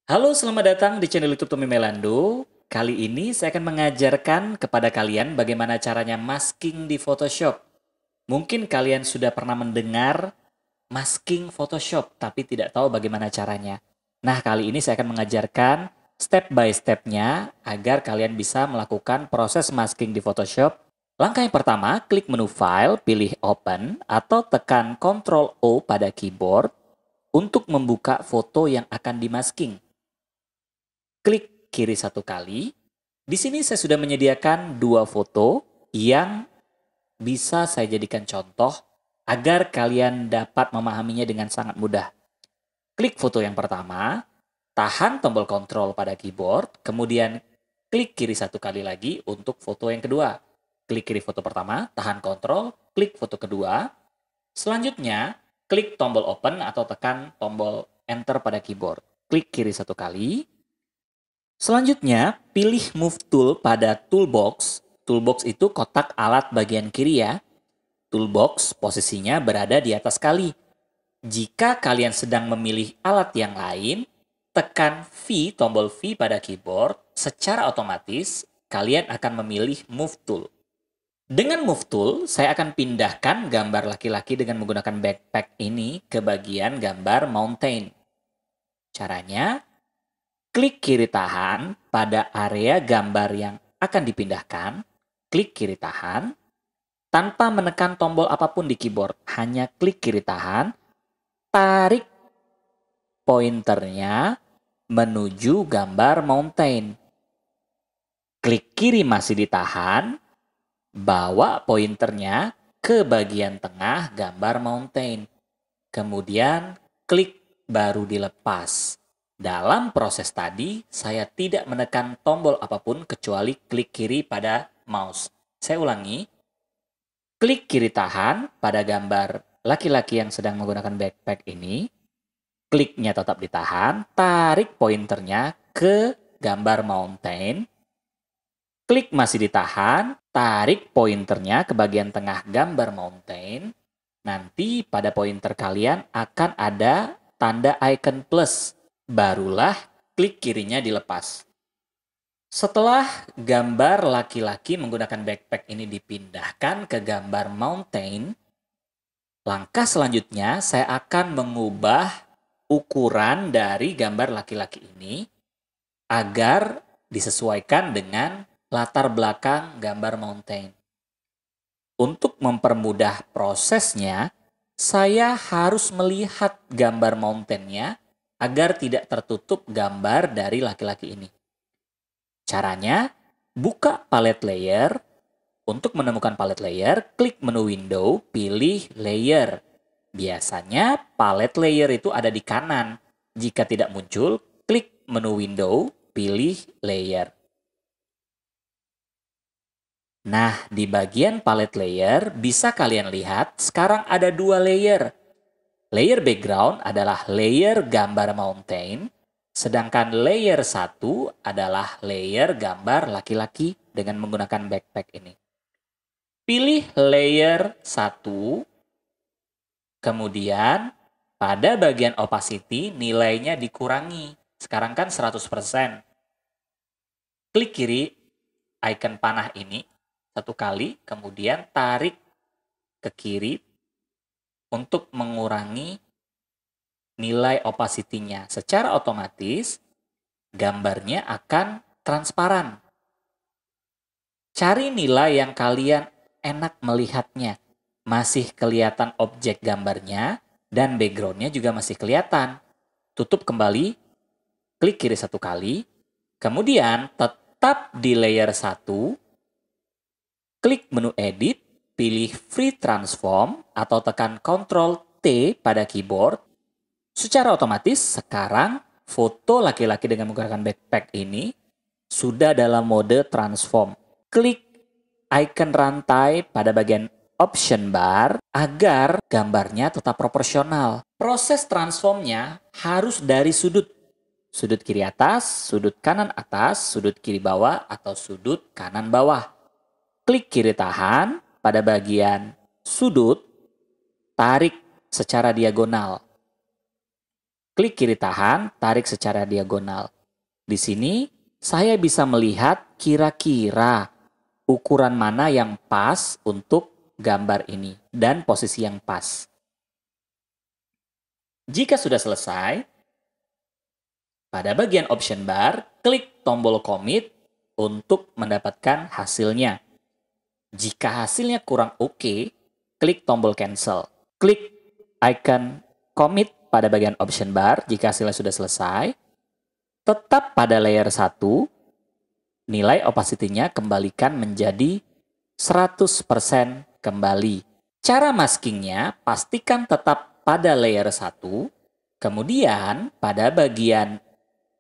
Halo, selamat datang di channel YouTube Tommy Melando. Kali ini saya akan mengajarkan kepada kalian bagaimana caranya masking di Photoshop. Mungkin kalian sudah pernah mendengar masking Photoshop, tapi tidak tahu bagaimana caranya. Nah, kali ini saya akan mengajarkan step by step-nya agar kalian bisa melakukan proses masking di Photoshop. Langkah yang pertama, klik menu File, pilih Open, atau tekan Ctrl O pada keyboard untuk membuka foto yang akan dimasking. Klik kiri satu kali. Di sini saya sudah menyediakan dua foto yang bisa saya jadikan contoh agar kalian dapat memahaminya dengan sangat mudah. Klik foto yang pertama, tahan tombol kontrol pada keyboard, kemudian klik kiri satu kali lagi untuk foto yang kedua. Klik kiri foto pertama, tahan kontrol, klik foto kedua. Selanjutnya, klik tombol open atau tekan tombol enter pada keyboard. Klik kiri satu kali. Selanjutnya, pilih Move Tool pada Toolbox. Toolbox itu kotak alat bagian kiri ya. Toolbox posisinya berada di atas kali. Jika kalian sedang memilih alat yang lain, tekan V, tombol V pada keyboard, secara otomatis kalian akan memilih Move Tool. Dengan Move Tool, saya akan pindahkan gambar laki-laki dengan menggunakan backpack ini ke bagian gambar mountain. Caranya, klik kiri tahan pada area gambar yang akan dipindahkan. Klik kiri tahan. Tanpa menekan tombol apapun di keyboard. Hanya klik kiri tahan. Tarik pointernya menuju gambar mountain. Klik kiri masih ditahan. Bawa pointernya ke bagian tengah gambar mountain. Kemudian klik baru dilepas. Dalam proses tadi, saya tidak menekan tombol apapun kecuali klik kiri pada mouse. Saya ulangi. Klik kiri tahan pada gambar laki-laki yang sedang menggunakan backpack ini. Kliknya tetap ditahan. Tarik pointernya ke gambar mountain. Klik masih ditahan. Tarik pointernya ke bagian tengah gambar mountain. Nanti pada pointer kalian akan ada tanda icon plus. Barulah klik kirinya dilepas. Setelah gambar laki-laki menggunakan backpack ini dipindahkan ke gambar mountain, langkah selanjutnya saya akan mengubah ukuran dari gambar laki-laki ini agar disesuaikan dengan latar belakang gambar mountain. Untuk mempermudah prosesnya, saya harus melihat gambar mountain-nya agar tidak tertutup gambar dari laki-laki ini. Caranya, buka palette layer. Untuk menemukan palette layer, klik menu window, pilih layer. Biasanya palette layer itu ada di kanan. Jika tidak muncul, klik menu window, pilih layer. Nah, di bagian palette layer bisa kalian lihat sekarang ada dua layer. Layer background adalah layer gambar mountain, sedangkan layer 1 adalah layer gambar laki-laki dengan menggunakan backpack ini. Pilih layer 1, kemudian pada bagian opacity nilainya dikurangi. Sekarang kan 100%. Klik kiri icon panah ini satu kali, kemudian tarik ke kiri untuk mengurangi nilai opacity-nya. Secara otomatis, gambarnya akan transparan. Cari nilai yang kalian enak melihatnya. Masih kelihatan objek gambarnya, dan background-nya juga masih kelihatan. Tutup kembali, klik kiri satu kali, kemudian tetap di layer 1, klik menu edit, pilih Free Transform atau tekan Ctrl T pada keyboard. Secara otomatis sekarang foto laki-laki dengan menggunakan backpack ini sudah dalam mode transform. Klik icon rantai pada bagian option bar agar gambarnya tetap proporsional. Proses transformnya harus dari sudut. Sudut kiri atas, sudut kanan atas, sudut kiri bawah, atau sudut kanan bawah. Klik kiri tahan pada bagian sudut, tarik secara diagonal. Klik kiri tahan, tarik secara diagonal. Di sini saya bisa melihat kira-kira ukuran mana yang pas untuk gambar ini dan posisi yang pas. Jika sudah selesai, pada bagian option bar, klik tombol commit untuk mendapatkan hasilnya. Jika hasilnya kurang oke, klik tombol cancel. Klik icon commit pada bagian option bar jika hasilnya sudah selesai. Tetap pada layer 1, nilai opacity-nya kembalikan menjadi 100% kembali. Cara maskingnya, pastikan tetap pada layer 1, kemudian pada bagian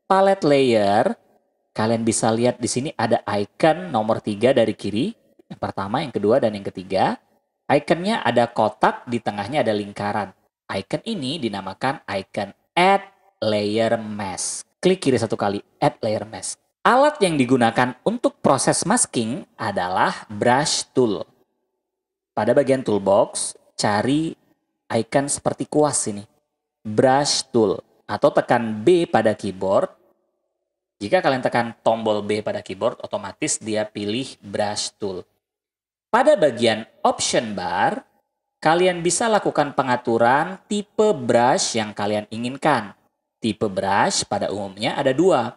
palette layer, kalian bisa lihat di sini ada icon nomor 3 dari kiri. Yang pertama, yang kedua, dan yang ketiga. Ikonnya ada kotak, di tengahnya ada lingkaran. Icon ini dinamakan icon Add Layer Mask. Klik kiri satu kali, Add Layer Mask. Alat yang digunakan untuk proses masking adalah brush tool. Pada bagian toolbox, cari icon seperti kuas ini. Brush tool. Atau tekan B pada keyboard. Jika kalian tekan tombol B pada keyboard, otomatis dia pilih brush tool. Pada bagian option bar, kalian bisa lakukan pengaturan tipe brush yang kalian inginkan. Tipe brush pada umumnya ada 2.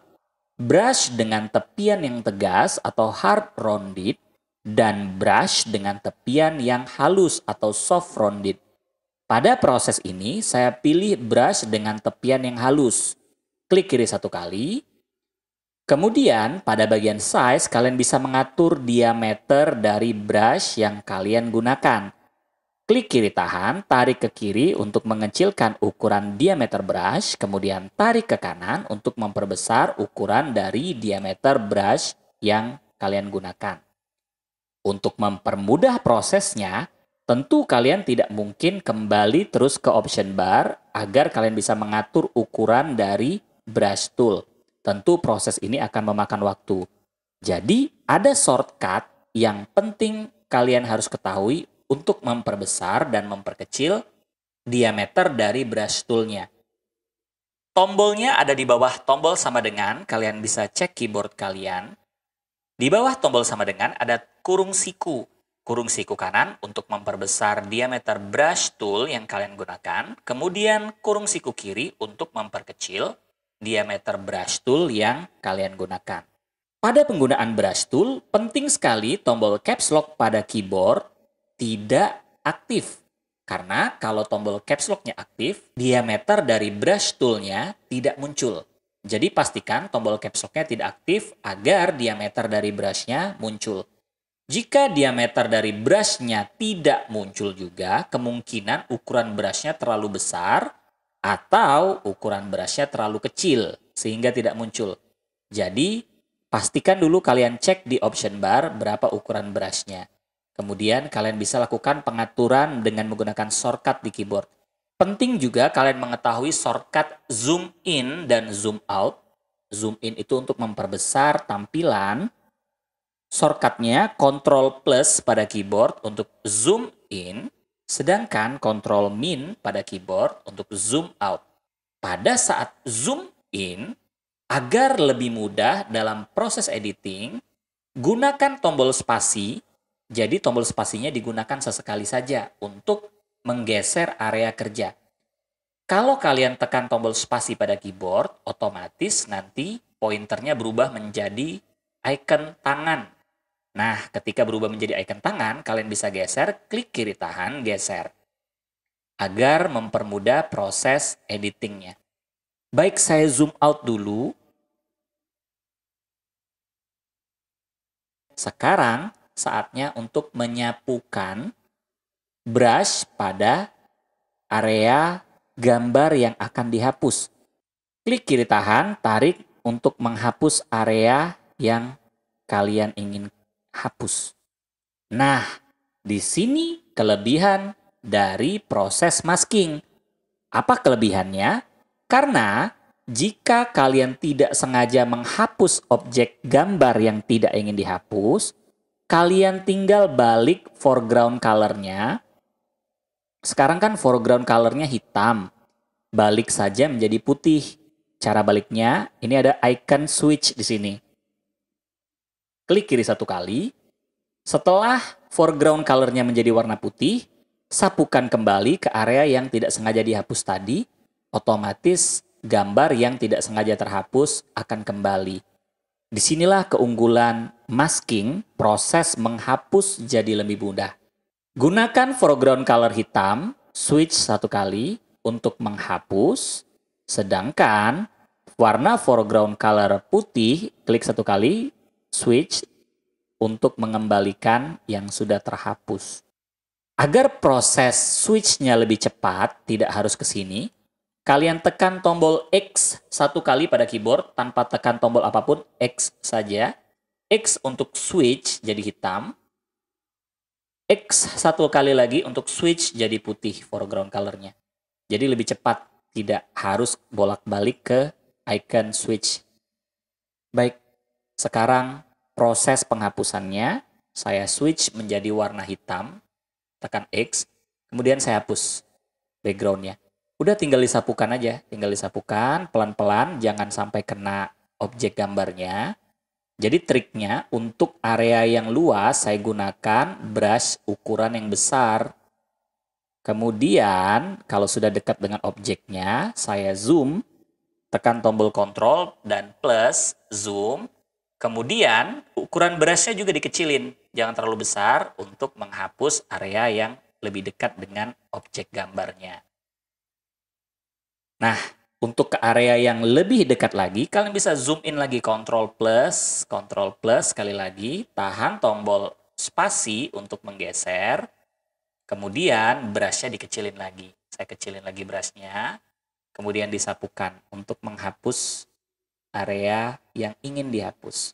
Brush dengan tepian yang tegas atau hard rounded, dan brush dengan tepian yang halus atau soft rounded. Pada proses ini, saya pilih brush dengan tepian yang halus. Klik kiri satu kali. Kemudian, pada bagian size, kalian bisa mengatur diameter dari brush yang kalian gunakan. Klik kiri tahan, tarik ke kiri untuk mengecilkan ukuran diameter brush, kemudian tarik ke kanan untuk memperbesar ukuran dari diameter brush yang kalian gunakan. Untuk mempermudah prosesnya, tentu kalian tidak mungkin kembali terus ke option bar agar kalian bisa mengatur ukuran dari brush tool. Tentu proses ini akan memakan waktu. Jadi, ada shortcut yang penting kalian harus ketahui untuk memperbesar dan memperkecil diameter dari brush tool-nya. Tombolnya ada di bawah tombol sama dengan, kalian bisa cek keyboard kalian. Di bawah tombol sama dengan ada kurung siku. Kurung siku kanan untuk memperbesar diameter brush tool yang kalian gunakan. Kemudian kurung siku kiri untuk memperkecil diameter brush tool yang kalian gunakan. Pada penggunaan brush tool, penting sekali tombol caps lock pada keyboard tidak aktif. Karena kalau tombol caps lock-nya aktif, diameter dari brush tool-nya tidak muncul. Jadi pastikan tombol caps lock-nya tidak aktif agar diameter dari brush-nya muncul. Jika diameter dari brush-nya tidak muncul juga, kemungkinan ukuran brush-nya terlalu besar atau ukuran brush-nya terlalu kecil sehingga tidak muncul. Jadi, pastikan dulu kalian cek di option bar berapa ukuran brush-nya. Kemudian kalian bisa lakukan pengaturan dengan menggunakan shortcut di keyboard. Penting juga kalian mengetahui shortcut zoom in dan zoom out. Zoom in itu untuk memperbesar tampilan. Shortcutnya Ctrl plus pada keyboard untuk zoom in. Sedangkan Ctrl Min pada keyboard untuk zoom out. Pada saat zoom in, agar lebih mudah dalam proses editing, gunakan tombol spasi. Jadi tombol spasinya digunakan sesekali saja untuk menggeser area kerja. Kalau kalian tekan tombol spasi pada keyboard, otomatis nanti pointernya berubah menjadi icon tangan. Nah, ketika berubah menjadi icon tangan, kalian bisa geser, klik kiri tahan, geser. Agar mempermudah proses editingnya. Baik, saya zoom out dulu. Sekarang, saatnya untuk menyapukan brush pada area gambar yang akan dihapus. Klik kiri tahan, tarik untuk menghapus area yang kalian ingin hapus. Nah, di sini kelebihan dari proses masking. Apa kelebihannya? Karena jika kalian tidak sengaja menghapus objek gambar yang tidak ingin dihapus, kalian tinggal balik foreground color-nya. Sekarang kan foreground color-nya hitam. balik saja menjadi putih. Cara baliknya, ini ada icon switch di sini. Klik kiri satu kali. Setelah foreground color-nya menjadi warna putih, sapukan kembali ke area yang tidak sengaja dihapus tadi, otomatis gambar yang tidak sengaja terhapus akan kembali. Disinilah keunggulan masking, proses menghapus jadi lebih mudah. Gunakan foreground color hitam, switch satu kali untuk menghapus, sedangkan warna foreground color putih, klik satu kali, switch untuk mengembalikan yang sudah terhapus. Agar proses switch-nya lebih cepat, tidak harus ke sini, kalian tekan tombol X satu kali pada keyboard tanpa tekan tombol apapun, X saja. X untuk switch jadi hitam. X satu kali lagi untuk switch jadi putih foreground color-nya. Jadi lebih cepat, tidak harus bolak-balik ke icon switch. Baik, sekarang proses penghapusannya, saya switch menjadi warna hitam, tekan X, kemudian saya hapus background-nya. Udah tinggal disapukan aja, tinggal disapukan pelan-pelan, jangan sampai kena objek gambarnya. Jadi triknya untuk area yang luas saya gunakan brush ukuran yang besar. Kemudian kalau sudah dekat dengan objeknya, saya zoom, tekan tombol Ctrl dan plus, zoom. Kemudian ukuran brushnya juga dikecilin, jangan terlalu besar untuk menghapus area yang lebih dekat dengan objek gambarnya. Nah, untuk ke area yang lebih dekat lagi, kalian bisa zoom in lagi, Ctrl plus sekali lagi, tahan tombol spasi untuk menggeser, kemudian brushnya dikecilin lagi. Saya kecilin lagi brushnya, kemudian disapukan untuk menghapus area yang ingin dihapus.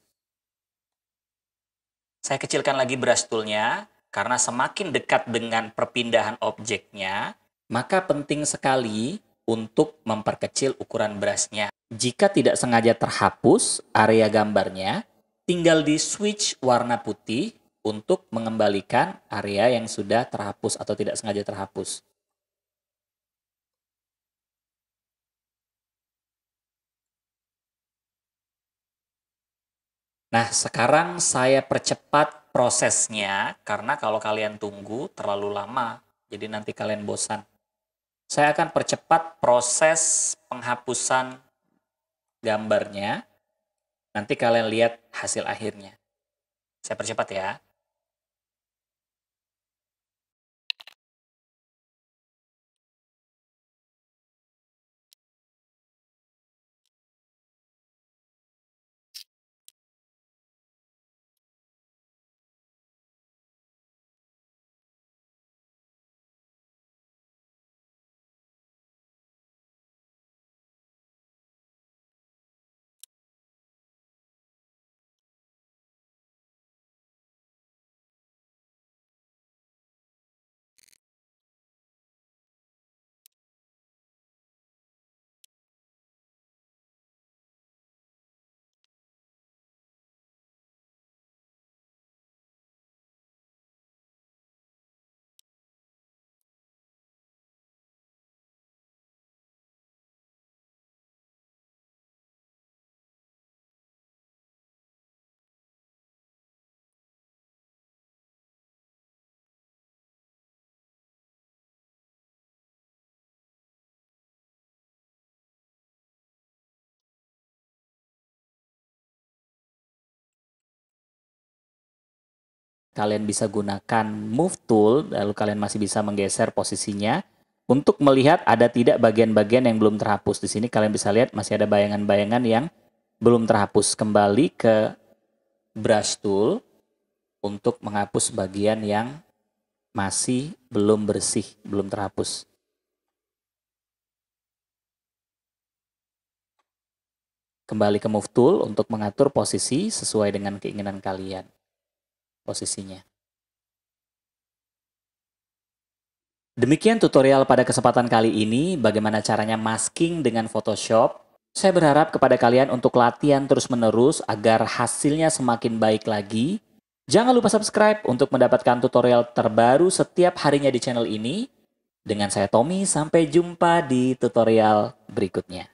Saya kecilkan lagi brush tool-nya, karena semakin dekat dengan perpindahan objeknya, maka penting sekali untuk memperkecil ukuran brush-nya. Jika tidak sengaja terhapus area gambarnya, tinggal di switch warna putih untuk mengembalikan area yang sudah terhapus atau tidak sengaja terhapus. Nah, sekarang saya percepat prosesnya karena kalau kalian tunggu terlalu lama, jadi nanti kalian bosan. Saya akan percepat proses penghapusan gambarnya. Nanti kalian lihat hasil akhirnya. Saya percepat ya. Kalian bisa gunakan move tool, lalu kalian masih bisa menggeser posisinya untuk melihat ada tidak bagian-bagian yang belum terhapus. Di sini kalian bisa lihat masih ada bayangan-bayangan yang belum terhapus. Kembali ke brush tool untuk menghapus bagian yang masih belum bersih, belum terhapus. Kembali ke move tool untuk mengatur posisi sesuai dengan keinginan kalian. Posisinya. Demikian tutorial pada kesempatan kali ini, bagaimana caranya masking dengan Photoshop. Saya berharap kepada kalian untuk latihan terus-menerus agar hasilnya semakin baik lagi. Jangan lupa subscribe untuk mendapatkan tutorial terbaru setiap harinya di channel ini. Dengan saya Tommy, sampai jumpa di tutorial berikutnya.